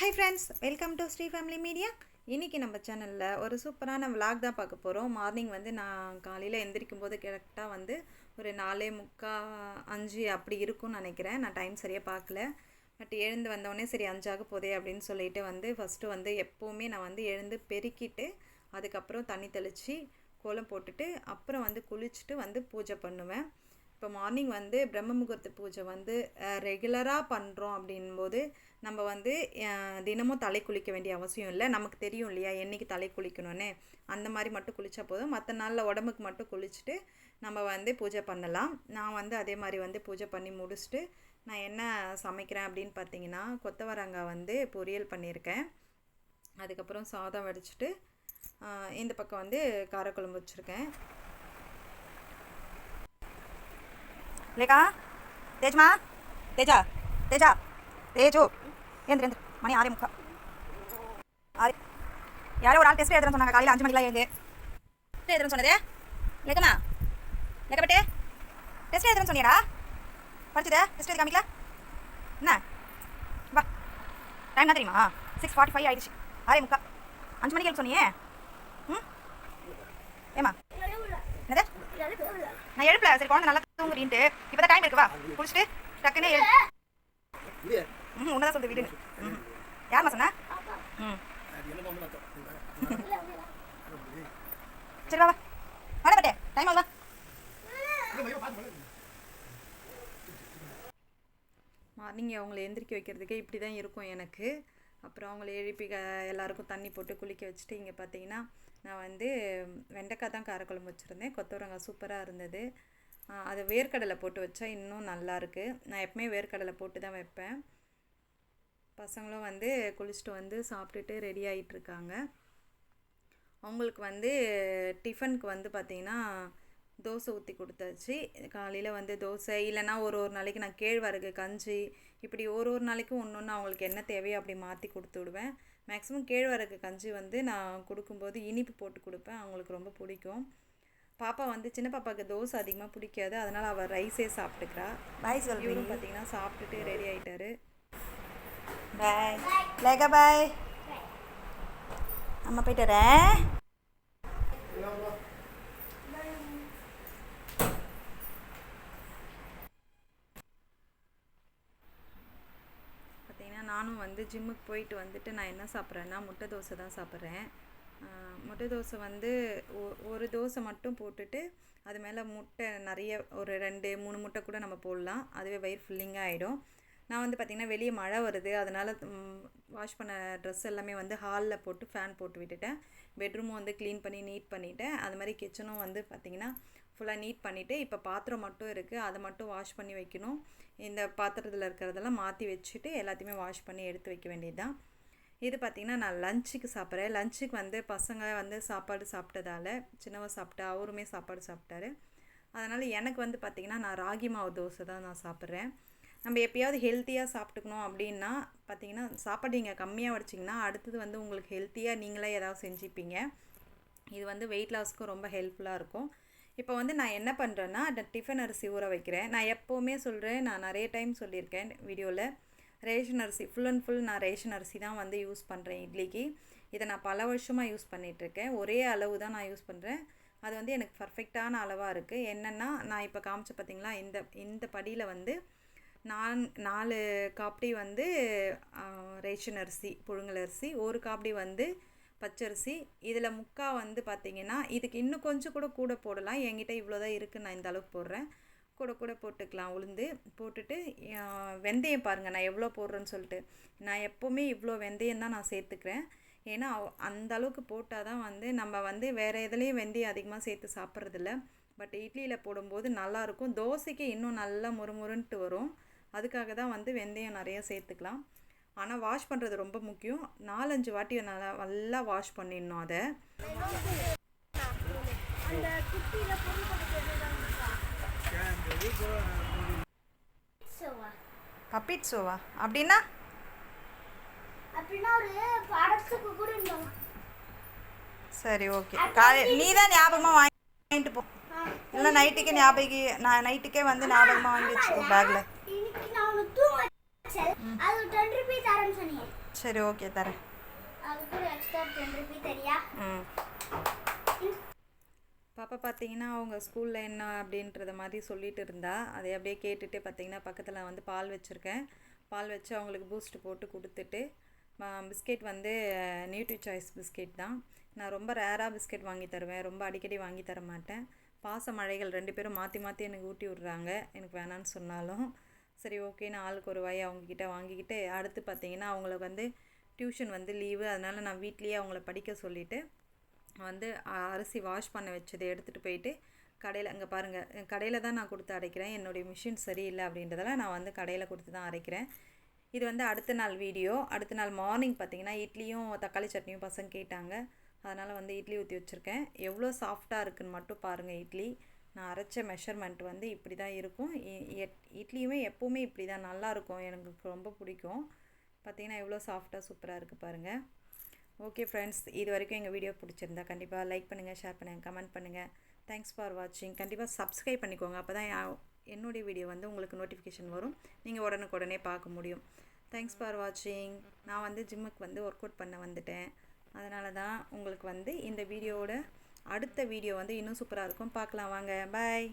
Hi friends, welcome to Sri family media. இன்றைக்கி நம்ம சேனலில் ஒரு சூப்பரான விலாக் தான் பார்க்க போகிறோம். மார்னிங் வந்து நான் காலையில் எந்திரிக்கும் போது கரெக்டாக வந்து ஒரு 4:45 5 அப்படி இருக்கும்னு நினைக்கிறேன். நான் டைம் சரியாக பார்க்கல. பட் எழுந்து வந்தோடனே சரி 5 ஆக போதே அப்படின்னு சொல்லிட்டு வந்து ஃபஸ்ட்டு வந்து எப்போவுமே நான் வந்து எழுந்து பெருக்கிட்டு அதுக்கப்புறம் தண்ணி தெளித்து கோலம் போட்டுட்டு அப்புறம் வந்து குளிச்சுட்டு வந்து பூஜை பண்ணுவேன். இப்போ மார்னிங் வந்து பிரம்ம முகூர்த்த பூஜை வந்து ரெகுலராக பண்ணுறோம் அப்படின்போது நம்ம வந்து தினமும் தலை குளிக்க வேண்டிய அவசியம் இல்லை. நமக்கு தெரியும் இல்லையா என்றைக்கு தலை குளிக்கணும்னு. அந்த மாதிரி மட்டும் குளித்தா போதும். மற்ற நாளில் உடம்புக்கு மட்டும் குளிச்சுட்டு நம்ம வந்து பூஜை பண்ணலாம். நான் வந்து அதே மாதிரி வந்து பூஜை பண்ணி முடிச்சுட்டு நான் என்ன சமைக்கிறேன் அப்படின்னு பார்த்தீங்கன்னா, கொத்தவரங்காய் வந்து பொரியல் பண்ணியிருக்கேன். அதுக்கப்புறம் சாதம் வடிச்சிட்டு இந்த பக்கம் வந்து காரக்குழம்பு வச்சுருக்கேன். லேகா தேஜ்மா தேஜா தேஜா தேஜோ ஏந்திர மணி 6:45 யாரோ ஒரு ஆள் டெஸ்ட் எழுதுறேன்னு சொன்னாங்க. காலையில் 5 மணிக்கெலாம் எழுந்து எழுதுறேன்னு சொன்னதே லேக்கம்மா லேக்கப்பட்டே டெஸ்ட் எழுதுறேன்னு சொன்னியடா. படிச்சதே டெஸ்ட் எழுதி காமிக்கல என்ன? வா டைம் தான் தெரியுமா? 6:45 ஆயிடுச்சு. 6:45 5 மணிக்கு எழுத சொன்னியே. ஏமா என்னது நான் எழுப்பல. சரி குழந்தை நல்லா தூங்குறீன்ட்டு இப்போதான் டைம் இருக்குவா குளிச்சுட்டு டக்குன்னு உன்னதான் சொல்லுது வீடுன்னு. யாருமா சொன்ன? சரி வா வா பட்டே டைம் ஆகுவா. மார்னிங் அவங்கள எந்திரிக்க வைக்கிறதுக்கே இப்படி தான் இருக்கும் எனக்கு. அப்புறம் அவங்கள எழுப்பி எல்லாருக்கும் தண்ணி போட்டு குளிக்க வச்சுட்டு இங்கே பார்த்தீங்கன்னா நான் வந்து வெண்டைக்காய் தான் காரக்குழம்பு வச்சுருந்தேன். கொத்தவரங்காய் சூப்பராக இருந்தது. அது வேர்க்கடலை போட்டு வச்சா இன்னும் நல்லாயிருக்கு. நான் எப்பவுமே வேர்க்கடலை போட்டு தான் வைப்பேன். பசங்களும் வந்து குளிச்சுட்டு வந்து சாப்பிட்டுட்டு ரெடி ஆகிட்டுருக்காங்க. அவங்களுக்கு வந்து டிஃபனுக்கு வந்து பார்த்திங்கன்னா தோசை ஊற்றி கொடுத்தாச்சு. காலையில் வந்து தோசை இல்லைனா ஒரு நாளைக்கு நான் கேழ்வரகு கஞ்சி இப்படி ஒரு நாளைக்கும் ஒன்று அவங்களுக்கு என்ன தேவையோ அப்படி மாற்றி கொடுத்து விடுவேன். மேக்ஸிமம் கேழ்வரகு கஞ்சி வந்து நான் கொடுக்கும்போது இனிப்பு போட்டு கொடுப்பேன். அவங்களுக்கு ரொம்ப பிடிக்கும். பாப்பா வந்து சின்ன பாப்பாவுக்கு தோசை அதிகமாக பிடிக்காது. அதனால் அவள் ரைஸே சாப்பிட்டுக்கிறா. பாய் சொல். இவரும் பார்த்தீங்கன்னா சாப்பிட்டுட்டு ரெடி ஆகிட்டாரு. பாய் லேகா பாய். அம்மா போயிட்டு வரேன். நானும் வந்து ஜிம்முக்கு போயிட்டு வந்துட்டு நான் என்ன சாப்பிட்றேன்னா முட்டை தோசை தான் சாப்பிட்றேன். முட்டை தோசை வந்து ஒரு தோசை மட்டும் போட்டுட்டு அது மேலே முட்டை நிறைய ஒரு 2-3 முட்டை கூட நம்ம போடலாம். அதுவே வயிறு ஃபில்லிங்காக ஆகிடும். நான் வந்து பார்த்திங்கன்னா வெளியே மழை வருது. அதனால் வாஷ் பண்ண ட்ரெஸ் எல்லாமே வந்து ஹாலில் போட்டு ஃபேன் போட்டு விட்டுட்டேன். பெட்ரூமும் வந்து க்ளீன் பண்ணி நீட் பண்ணிவிட்டேன். அது மாதிரி கிச்சனும் வந்து பார்த்திங்கன்னா ஃபுல்லாக நீட் பண்ணிவிட்டு இப்போ பாத்திரம் மட்டும் இருக்குது. அதை மட்டும் வாஷ் பண்ணி வைக்கணும். இந்த பாத்திரத்தில் இருக்கிறதெல்லாம் மாற்றி வச்சுட்டு எல்லாத்தையுமே வாஷ் பண்ணி எடுத்து வைக்க வேண்டியது தான். இது பார்த்திங்கன்னா நான் லஞ்சுக்கு சாப்பிட்றேன். லஞ்சுக்கு வந்து பசங்க வந்து சாப்பாடு சாப்பிட்டதால் சின்னவன் சாப்பிட்டா அவருமே சாப்பாடு சாப்பிட்டாரு. அதனால் எனக்கு வந்து பார்த்திங்கன்னா நான் ராகி மாவு தோசை தான் நான் சாப்பிட்றேன். நம்ம எப்போயாவது ஹெல்த்தியாக சாப்பிட்டுக்கணும் அப்படின்னா பார்த்திங்கன்னா சாப்பாடு நீங்கள் கம்மியாக வடிச்சிங்கன்னா அடுத்தது வந்து உங்களுக்கு ஹெல்த்தியாக நீங்களே ஏதாவது செஞ்சுப்பீங்க. இது வந்து வெயிட் லாஸ்க்கும் ரொம்ப ஹெல்ப்ஃபுல்லாக இருக்கும். இப்போ வந்து நான் என்ன பண்ணுறேன்னா டிஃபன் அரிசி ஊற வைக்கிறேன். நான் எப்போவுமே சொல்கிறேன், நான் நிறைய டைம் சொல்லியிருக்கேன் வீடியோவில், ரேஷன் அரிசி ஃபுல் அண்ட் ஃபுல் நான் ரேஷன் அரிசி தான் வந்து யூஸ் பண்ணுறேன் இட்லிக்கு. இதை நான் பல வருஷமாக யூஸ் பண்ணிகிட்ருக்கேன். ஒரே அளவு தான் நான் யூஸ் பண்ணுறேன். அது வந்து எனக்கு பர்ஃபெக்டான அளவாக இருக்குது. என்னென்னா நான் இப்போ காமிச்ச பார்த்திங்களா இந்த படியில் வந்து 4 காப்படி வந்து ரேஷன் அரிசி புழுங்கல் அரிசி, 1 காப்படி வந்து பச்சரிசி. இதில் முக்கால் வந்து பார்த்திங்கன்னா இதுக்கு இன்னும் கொஞ்சம் கூட போடலாம். என்கிட்ட இவ்வளோ தான் இருக்குது, நான் இந்த அளவுக்கு போடுறேன். கூட போட்டுக்கலாம். உளுந்து போட்டுட்டு வெந்தயம் பாருங்கள் நான் எவ்வளோ போடுறேன்னு சொல்லிட்டு. நான் எப்போவுமே இவ்வளோ வெந்தயம் தான் நான் சேர்த்துக்கிறேன். ஏன்னா அந்த அளவுக்கு போட்டால் தான் வந்து நம்ம வந்து வேறு எதுலேயும் வெந்தயம் அதிகமாக சேர்த்து சாப்பிட்றதில்ல. பட் இட்லியில் போடும்போது நல்லாயிருக்கும். தோசைக்கு இன்னும் நல்லா முறுமுறுன்ட்டு வரும். அதுக்காக தான் வந்து வெந்தயம் நிறையா சேர்த்துக்கலாம். ஆனால் வாஷ் பண்ணுறது ரொம்ப முக்கியம். 4-5 வாட்டி நல்லா வாஷ் பண்ணிடணும். அதை கப்பிட் சோவா அப்படின்னா சரி ஓகே. நீ தான் ஞாபகமாக வாங்கிட்டு போ. இல்லை நைட்டுக்கே வந்து ஞாபகமாக வாங்கி வச்சுக்கோ பேக்கில். சரி ஓகே தரேன். ம். பாப்பா பார்த்தீங்கன்னா அவங்க ஸ்கூலில் என்ன அப்படின்றத மாதிரி சொல்லிட்டு இருந்தா. அதை அப்படியே கேட்டுட்டு பார்த்தீங்கன்னா பக்கத்தில் வந்து பால் வச்சுருக்கேன். பால் வச்சு அவங்களுக்கு பூஸ்ட் போட்டு கொடுத்துட்டு பிஸ்கெட் வந்து நியூட்ரி சாய்ஸ் பிஸ்கெட் தான். நான் ரொம்ப ரேராக பிஸ்கெட் வாங்கி தருவேன், ரொம்ப அடிக்கடி வாங்கி தர மாட்டேன். பாசமழைகள் 2 பேரும் மாற்றி மாற்றி எனக்கு ஊட்டி விட்றாங்க, எனக்கு வேணான்னு சொன்னாலும். சரி ஓகேன்னு ஆளுக்கு ஒரு வாய் அவங்கக்கிட்ட வாங்கிக்கிட்டு, அடுத்து பார்த்தீங்கன்னா அவங்களுக்கு வந்து டியூஷன் வந்து லீவு, அதனால் நான் வீட்லேயே அவங்கள படிக்க சொல்லிவிட்டு வந்து அரிசி வாஷ் பண்ண வச்சதை எடுத்துகிட்டு போயிட்டு கடையில், அங்கே பாருங்கள் கடையில் தான் நான் கொடுத்து அரைக்கிறேன். என்னுடைய மிஷின் சரியில்லை அப்படின்றதால நான் வந்து கடையில் கொடுத்து தான் அரைக்கிறேன். இது வந்து அடுத்த நாள் வீடியோ. அடுத்த நாள் மார்னிங் பார்த்தீங்கன்னா இட்லியும் தக்காளி சட்னியும் பசங்க கேட்டாங்க, அதனால் வந்து இட்லி ஊற்றி வச்சுருக்கேன். எவ்வளோ சாஃப்டாக இருக்குதுன்னு மட்டும் பாருங்கள். இட்லி நான் அரைச்ச மெஷர்மெண்ட் வந்து இப்படி தான் இருக்கும். இட்லியுமே எப்போவுமே இப்படி தான் நல்லாயிருக்கும், எனக்கு ரொம்ப பிடிக்கும். பார்த்திங்கன்னா எவ்வளோ சாஃப்டாக சூப்பராக இருக்குது பாருங்கள். ஓகே ஃப்ரெண்ட்ஸ், இது வரைக்கும் எங்கள் வீடியோ பிடிச்சிருந்தா கண்டிப்பாக லைக் பண்ணுங்கள், ஷேர் பண்ணுங்கள், கமெண்ட் பண்ணுங்கள். தேங்க்ஸ் ஃபார் வாட்சிங். கண்டிப்பாக சப்ஸ்கிரைப் பண்ணிக்கோங்க, அப்போ தான் என்னுடைய வீடியோ வந்து உங்களுக்கு நோட்டிஃபிகேஷன் வரும், நீங்கள் உடனுக்குடனே பார்க்க முடியும். தேங்க்ஸ் ஃபார் வாட்சிங். நான் வந்து ஜிம்முக்கு வந்து ஒர்க் அவுட் பண்ண வந்துட்டேன், அதனால தான் உங்களுக்கு வந்து இந்த வீடியோவோட அடுத்த வீடியோ வந்து இன்னும் சூப்பராக இருக்கும். பார்க்கலாம் வாங்க. பாய்.